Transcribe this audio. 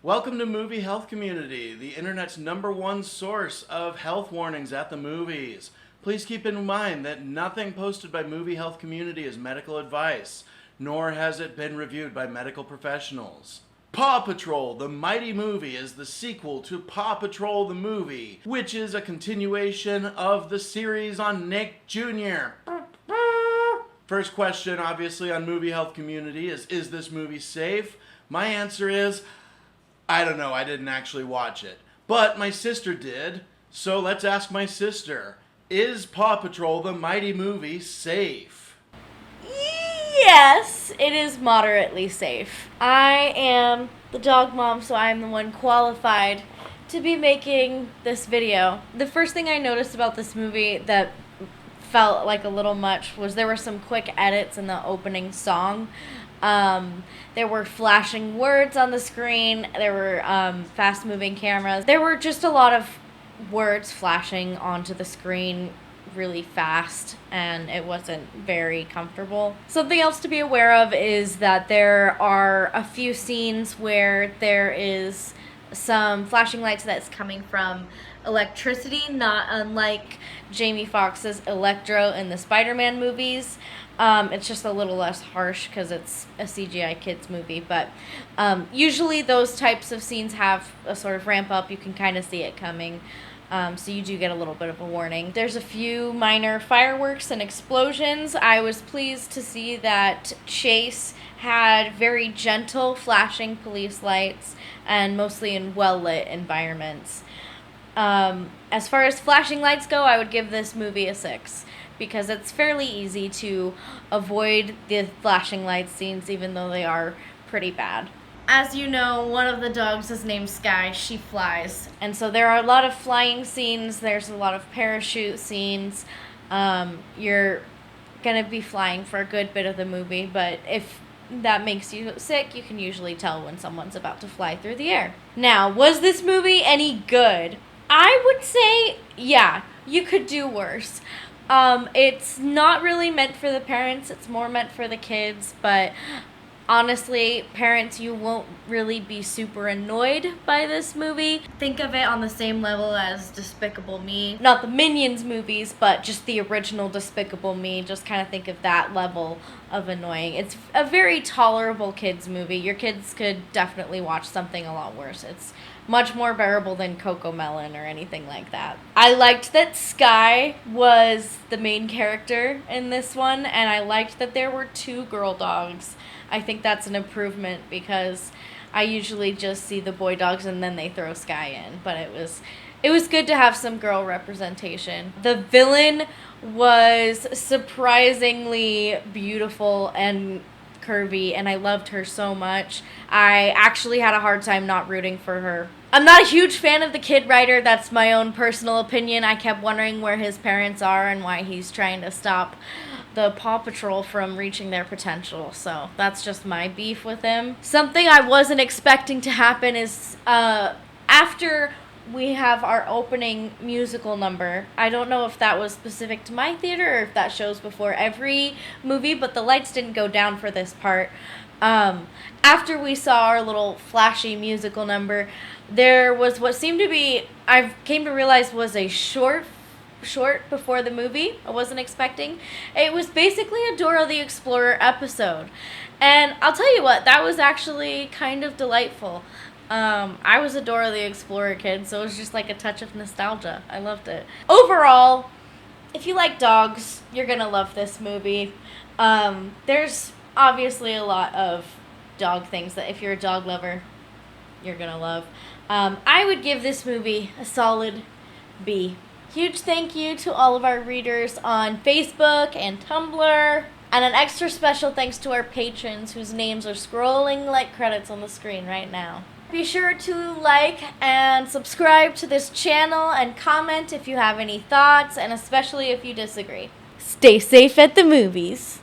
Welcome to Movie Health Community, the internet's #1 source of health warnings at the movies. Please keep in mind that nothing posted by Movie Health Community is medical advice, nor has it been reviewed by medical professionals. Paw Patrol, the Mighty Movie, is the sequel to Paw Patrol the Movie, which is a continuation of the series on Nick Jr. First question, obviously, on Movie Health Community is this movie safe? My answer is, I don't know, I didn't actually watch it. But my sister did, so let's ask my sister. Is Paw Patrol the Mighty Movie safe? Yes, it is moderately safe. I am the dog mom, so I am the one qualified to be making this video. The first thing I noticed about this movie that felt like a little much was there were some quick edits in the opening song. There were flashing words on the screen. There were fast-moving cameras. There were just a lot of words flashing onto the screen really fast, and it wasn't very comfortable. Something else to be aware of is that there are a few scenes where there is some flashing lights that's coming from electricity, not unlike Jamie Foxx's Electro in the Spider-Man movies. It's just a little less harsh because it's a CGI kids movie, but usually those types of scenes have a sort of ramp up. You can kind of see it coming, so you do get a little bit of a warning. There's a few minor fireworks and explosions. I was pleased to see that Chase had very gentle flashing police lights and mostly in well-lit environments. As far as flashing lights go, I would give this movie a 6. Because it's fairly easy to avoid the flashing light scenes, even though they are pretty bad. As you know, one of the dogs is named Sky. She flies. And so there are a lot of flying scenes. There's a lot of parachute scenes. You're going to be flying for a good bit of the movie, but if that makes you sick, you can usually tell when someone's about to fly through the air. Now, was this movie any good? I would say, yeah, you could do worse. It's not really meant for the parents, it's more meant for the kids, but honestly, parents, you won't really be super annoyed by this movie. Think of it on the same level as Despicable Me. Not the Minions movies, but just the original Despicable Me. Just kind of think of that level of annoying. It's a very tolerable kids movie. Your kids could definitely watch something a lot worse. It's much more bearable than Cocomelon or anything like that. I liked that Sky was the main character in this one, and I liked that there were 2 girl dogs. I think that's an improvement because I usually just see the boy dogs and then they throw Sky in, but it was good to have some girl representation. The villain was surprisingly beautiful and curvy, and I loved her so much. I actually had a hard time not rooting for her. I'm not a huge fan of the kid writer. That's my own personal opinion. I kept wondering where his parents are and why he's trying to stop the Paw Patrol from reaching their potential. So that's just my beef with him. Something I wasn't expecting to happen is after we have our opening musical number. I don't know if that was specific to my theater or if that shows before every movie, but the lights didn't go down for this part. After we saw our little flashy musical number, there was what seemed to be, I came to realize was a short before the movie. I wasn't expecting. It was basically a Dora the Explorer episode. And I'll tell you what, that was actually kind of delightful. I was a Dora the Explorer kid, so it was just like a touch of nostalgia. I loved it. Overall, if you like dogs, you're gonna love this movie. There's obviously a lot of dog things that if you're a dog lover, you're gonna love. I would give this movie a solid B. Huge thank you to all of our readers on Facebook and Tumblr. And an extra special thanks to our patrons whose names are scrolling like credits on the screen right now. Be sure to like and subscribe to this channel and comment if you have any thoughts, and especially if you disagree. Stay safe at the movies.